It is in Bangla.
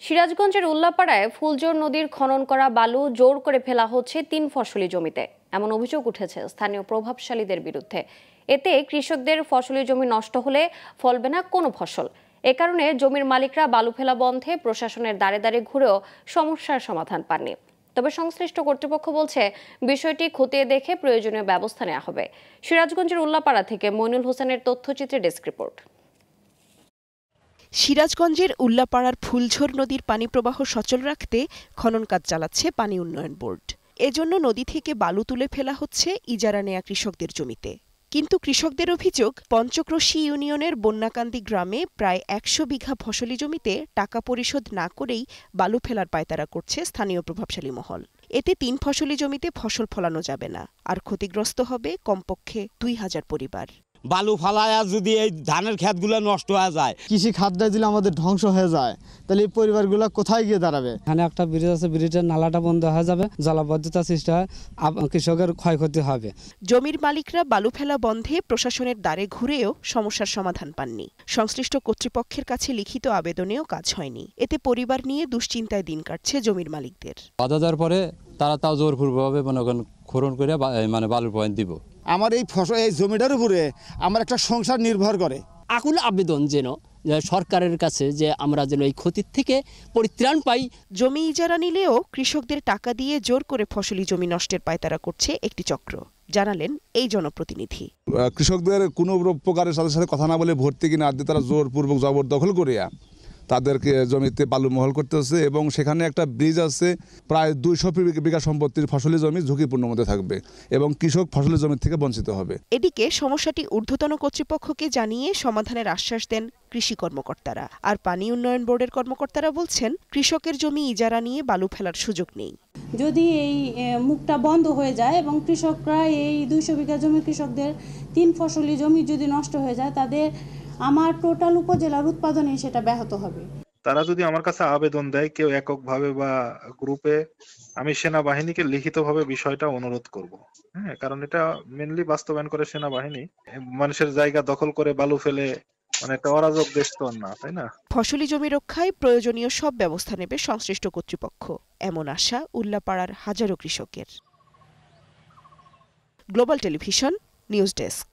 সিরাজগঞ্জের উল্লাপাড়ায় ফুলজোর নদীর খনন করা বালু জোর করে ফেলা হচ্ছে 3 ফসলি জমিতে। এমন অভিযোগ উঠেছে স্থানীয় প্রভাবশালীদের বিরুদ্ধে। এতে কৃষকদের ফসলি জমি নষ্ট হলে ফলবে না কোনো ফসল। এ কারণে জমির মালিকরা বালু ফেলা বন্ধে প্রশাসনের দ্বারে দ্বারে ঘুরেও সমস্যার সমাধান পাননি। তবে সংশ্লিষ্ট কর্তৃপক্ষ বলছে বিষয়টি খতিয়ে দেখে প্রয়োজনীয় ব্যবস্থা নেওয়া হবে। সিরাজগঞ্জের উল্লাপাড়া থেকে মইনুল হোসেনের তথ্যচিত্রে ডেস্ক রিপোর্ট। সিরাজগঞ্জের উল্লাপাড়ার ফুলঝোর নদীর পানি প্রবাহ সচল রাখতে খনন কাজ চালাচ্ছে পানি উন্নয়ন বোর্ড। এজন্য নদী থেকে বালু তুলে ফেলা হচ্ছে ইজারা নেয়া কৃষকদের জমিতে। কিন্তু কৃষকদের অভিযোগ, পঞ্চক্রোশী ইউনিয়নের বন্যাকান্দি গ্রামে প্রায় 100 বিঘা ফসলি জমিতে টাকা পরিশোধ না করেই বালু ফেলার পায়তারা করছে স্থানীয় প্রভাবশালী মহল। এতে 3 ফসলি জমিতে ফসল ফলানো যাবে না, আর ক্ষতিগ্রস্ত হবে কমপক্ষে 2000 পরিবার। বালু ফালায়া যদি এই ধানের ক্ষেতগুলো নষ্ট হয়ে যায়, কৃষি খাতটা যদি আমাদের ধ্বংস হয়ে যায়, তাহলে এই পরিবারগুলো কোথায় গিয়ে দাঁড়াবে? এখানে একটা ব্রিজ আছে, ব্রিজের নালাটা বন্ধ হয়ে যাবে, জলাবদ্ধতা সৃষ্টি হয়, কৃষকের ক্ষয়ক্ষতি হবে। জমির মালিকরা বালু ফেলা বন্ধে প্রশাসনের দ্বারে ঘুরেও সমস্যার সমাধান পাননি। সংশ্লিষ্ট কর্তৃপক্ষের কাছে লিখিত আবেদনেও কাজ হয়নি। এতে পরিবার নিয়ে দুশ্চিন্তায় দিন কাটছে জমির মালিকদের। বাধা দেওয়ার পরে তাও জোরপূর্বকভাবে খনন করে বালুর পয়েন্ট দিব। আমার এই জমিটার উপরে আমার একটা সংসার নির্ভর করে। আকুল আবেদন যেন সরকারের কাছে যে আমরা যেন এই ক্ষতির থেকে পরিত্রাণ পাই। জমি ইজারা নিলেও কৃষকদের টাকা দিয়ে জোর করে ফসলি জমি নষ্টের পায়তারা করছে একটি চক্র, জানালেন এই জনপ্রতিনিধি। কৃষকদের কোনো প্রকারের সাথে সাথে কথা না বলে ভর্তি কিনা দিয়ে তারা জোরপূর্বক জবরদখল করিয়া তাদেরকে জমিতে বালু মহল করতেছে, এবং সেখানে একটা ব্রিজ আছে, প্রায় 200 বিঘা সম্পত্তির ফসলি জমি ঝুঁকিপূর্ণ মধ্যে থাকবে এবং কৃষক ফসলি জমি থেকে বঞ্চিত হবে। এদিকে সমস্যাটি ঊর্ধ্বতন কর্তৃপক্ষকে জানিয়ে সমাধানের আশ্বাস দেন কৃষি কর্মকর্তারা। আর পানি উন্নয়ন বোর্ডের কর্মকর্তারা বলছেন, কৃষকের জমি ইজারা নিয়ে বালু ফেলার সুযোগ নেই। যদি এই মুখটা বন্ধ হয়ে যায় এবং কৃষকরা এই 200 বিঘা জমি কৃষকদের 3 ফসলি জমি যদি নষ্ট হয়ে যায়, তাদের আমার টোটাল উপজেলার উৎপাদনে সেটা ব্যাহত হবে। তারা যদি আমার কাছে আবেদন দেয়, কেউ এককভাবে বা গ্রুপে, আমি সেনাবাহিনীকে লিখিতভাবে বিষয়টা অনুরোধ করব। হ্যাঁ, কারণ এটা মেনলি বাস্তবায়ন করে সেনাবাহিনী। মানুষের জায়গা দখল করে বালু ফেলে একটা অরাজক দেশ তো না, তাই না? ফসলি জমি রক্ষায় প্রয়োজনীয় সব ব্যবস্থা নেবে সংশ্লিষ্ট কর্তৃপক্ষ, এমন আশা উল্লাপাড়ার হাজারো কৃষকের। Global television news desk.